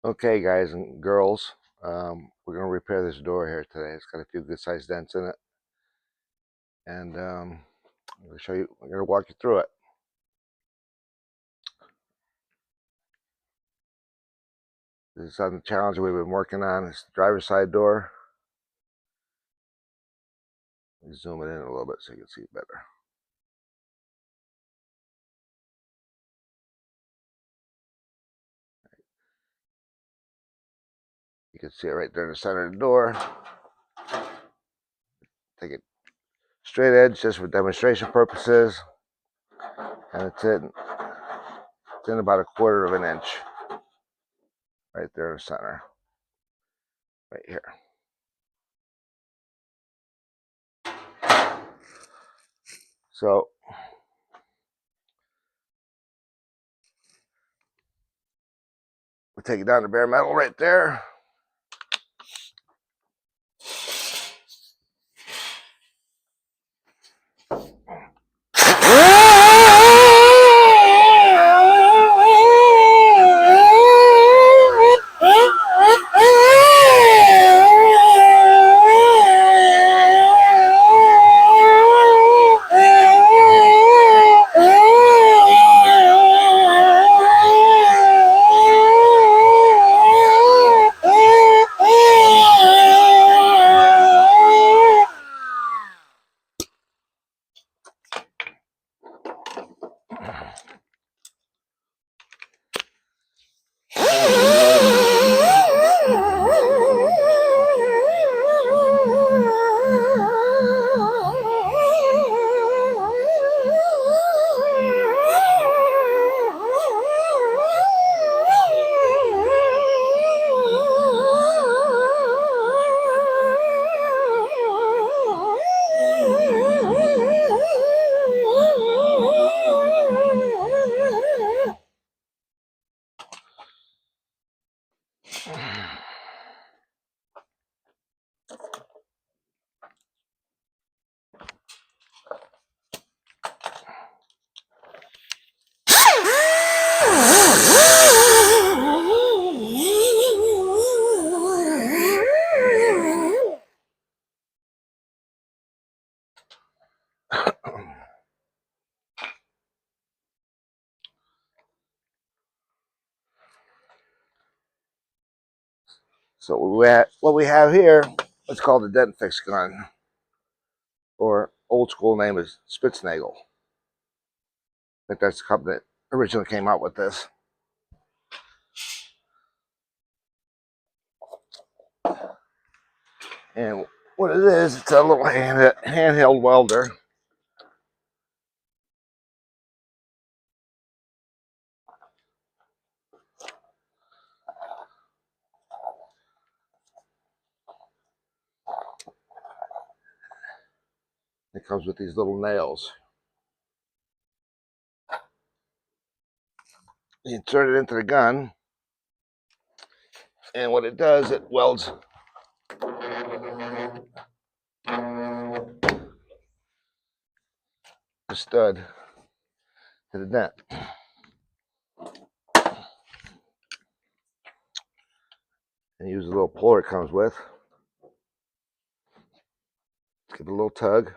Okay, guys and girls, we're going to repair this door here today. It's got a few good sized dents in it, and I'm going to show you. I'm going to walk you through it. This is on the challenge we've been working on. It's the driver's side door. Let me zoom it in a little bit so you can see it better. You can see it right there in the center of the door. Take it straight edge just for demonstration purposes, and it's in about 1/4 of an inch, right there in the center, right here. So we take it down to bare metal right there. So what we have here is called the Dent fix gun, or old school name is Spitznagel. I think that's the company that originally came out with this. And what it is, it's a little handheld welder. It comes with these little nails. You insert it into the gun, and what it does, it welds the stud to the dent. And use a little puller it comes with. Give it a little tug.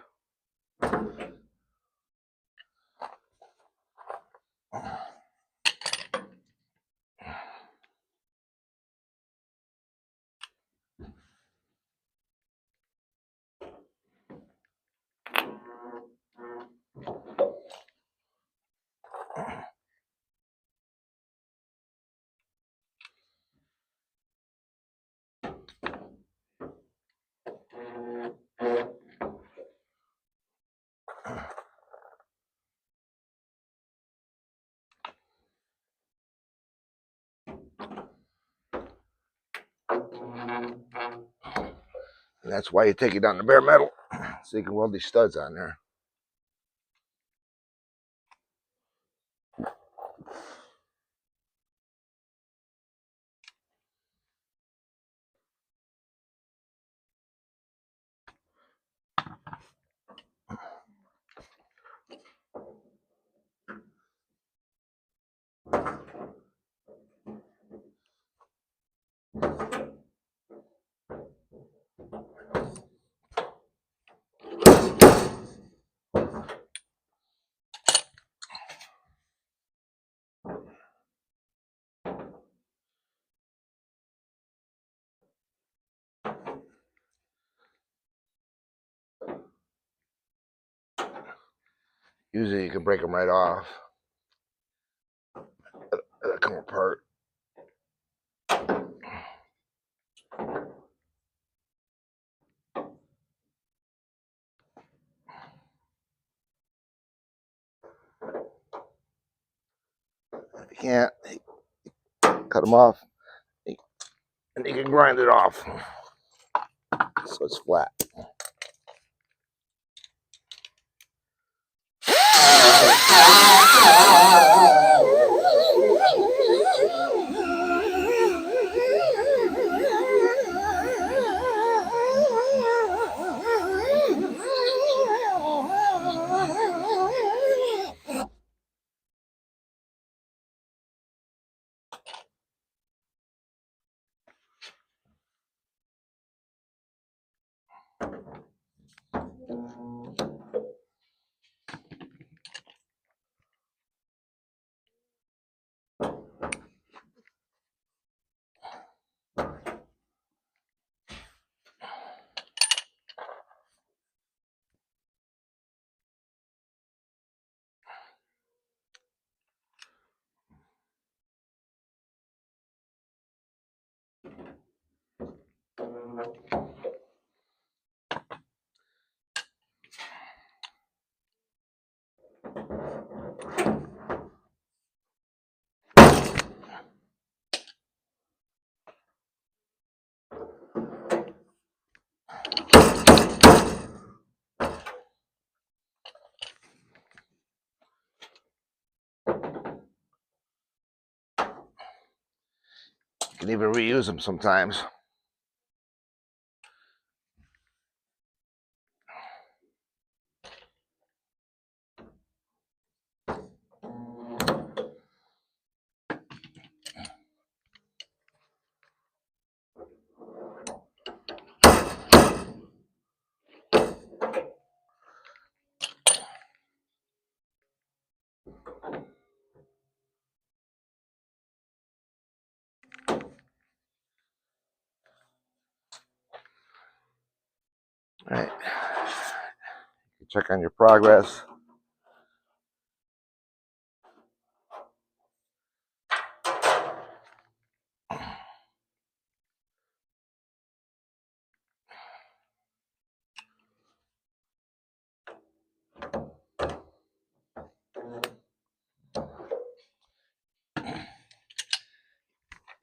And that's why you take it down to bare metal, so you can weld these studs on there. Usually you can break them right off. It'll come apart. If you can't, cut them off, and you can grind it off so it's flat. You can even reuse them sometimes. All right. Check on your progress.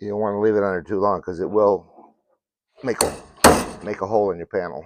You don't want to leave it under too long because it will make a hole in your panel.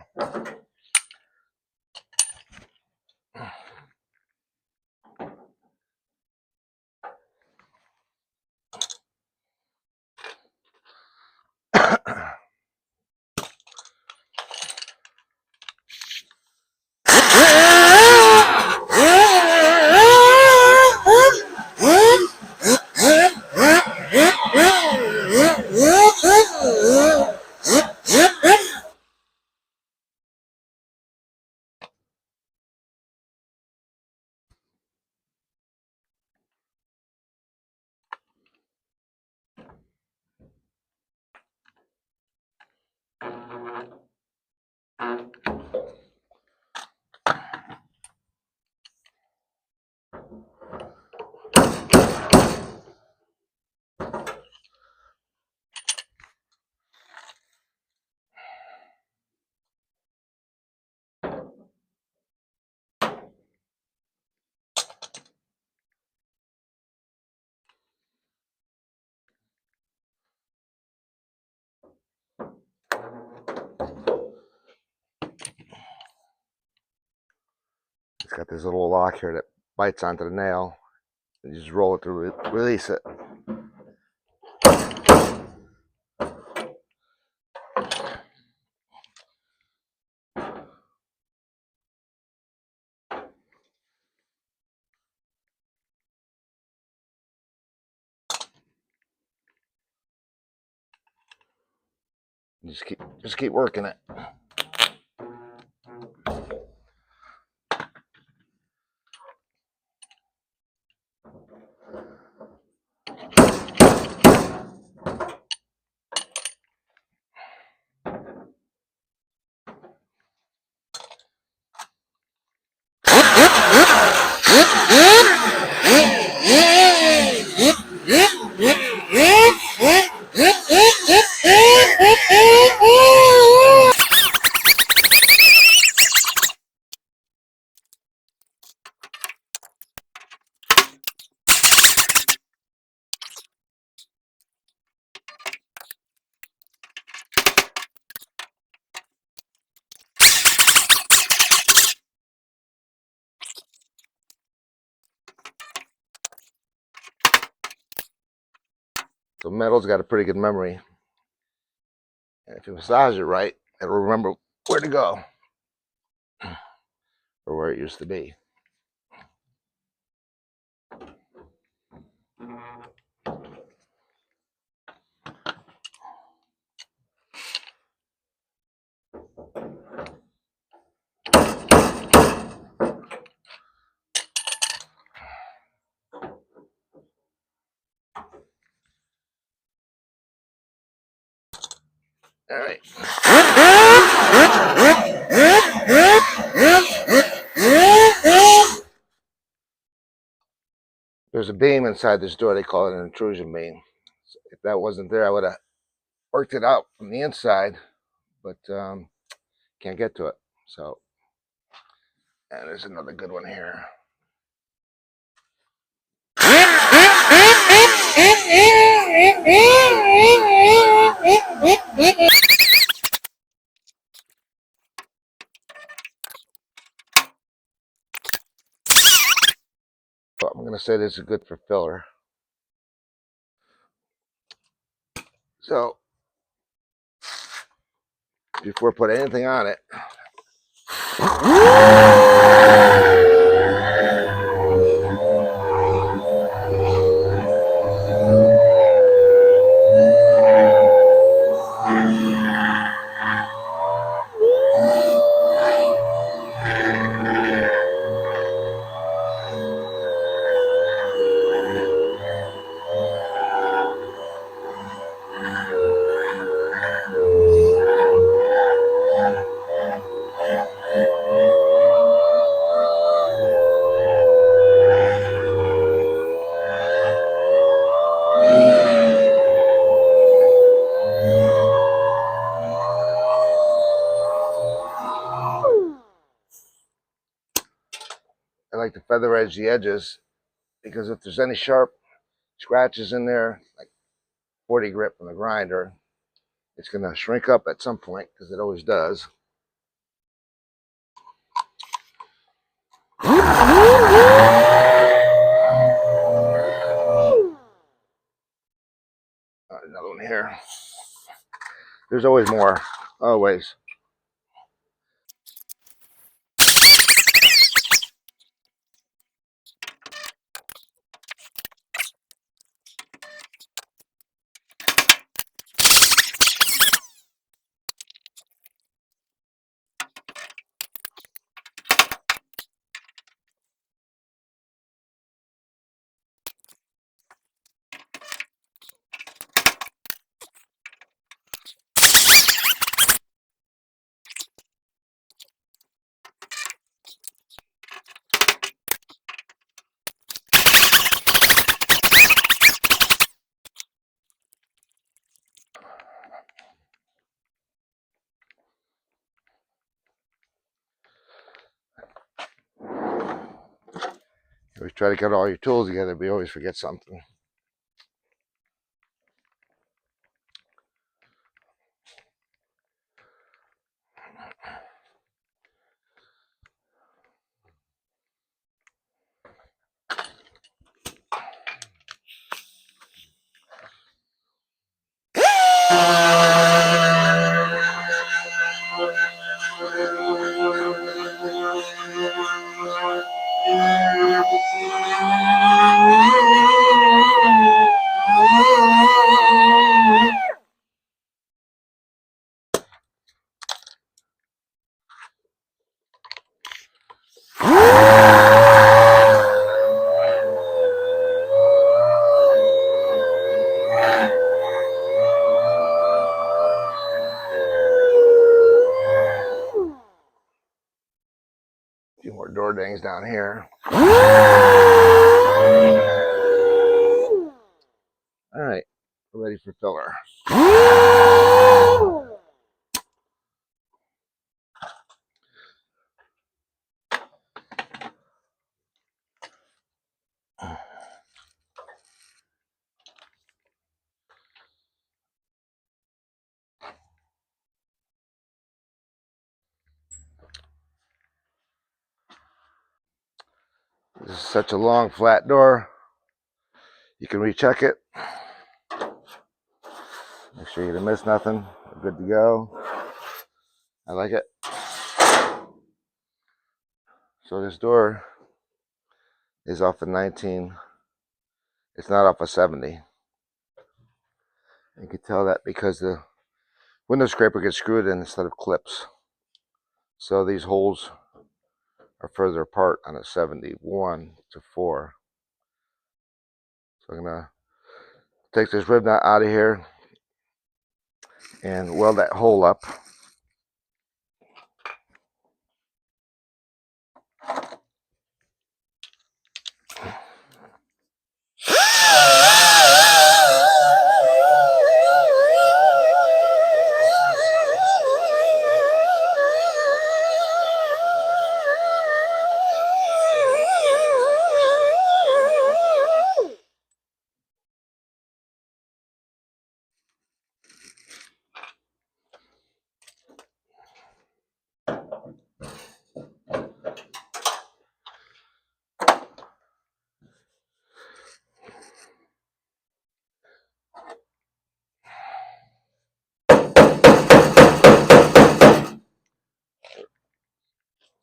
It's got this little lock here that bites onto the nail. You just roll it to release it. Just keep working it. So metal's got a pretty good memory. And if you massage it right, it'll remember where to go or where it used to be. All right. There's a beam inside this door. They call it an intrusion beam. So if that wasn't there, I would have worked it out from the inside, but can't get to it. So, and there's another good one here. I'm going to say this is good for filler. So, before I put anything on it, I like to feather edge the edges because if there's any sharp scratches in there, like 40 grit from the grinder, it's going to shrink up at some point because it always does. Another one here. There's always more. Always. You always try to get all your tools together, but you always forget something. A few more door dings down here. All right, we're ready for filler. This is such a long flat door. You can recheck it. Make sure you didn't miss nothing. We're good to go. I like it. So this door is off a 19. It's not off a 70. You can tell that because the window scraper gets screwed in instead of clips. So these holes are further apart on a 70. 1 to 4. So I'm gonna take this rib knot out of here and weld that hole up.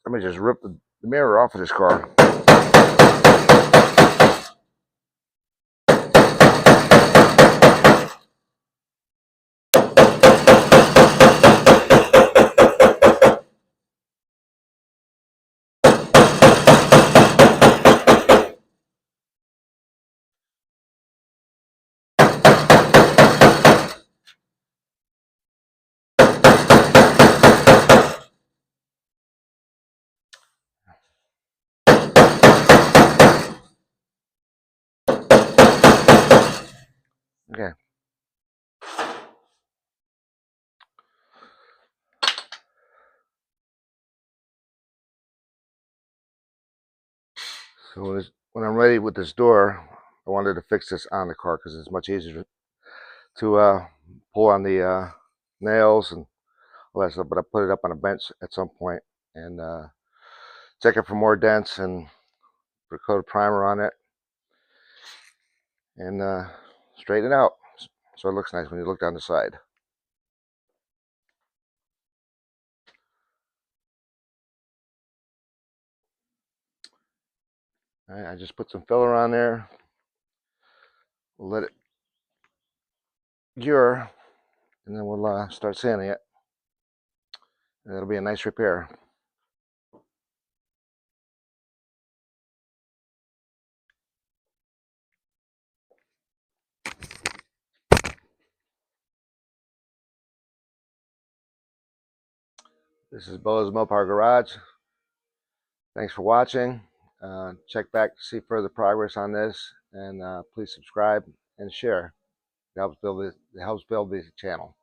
Let me just rip the mirror off of this car. Okay. So when I'm ready with this door, I wanted to fix this on the car because it's much easier to pull on the nails and all that stuff. But I put it up on a bench at some point and check it for more dents and put a coat of primer on it and straighten it out so it looks nice when you look down the side. All right, I just put some filler on there. We'll let it cure and then we'll start sanding it. And it'll be a nice repair. This is Bo's Mopar Garage. Thanks for watching. Check back to see further progress on this, and please subscribe and share. It helps build the channel.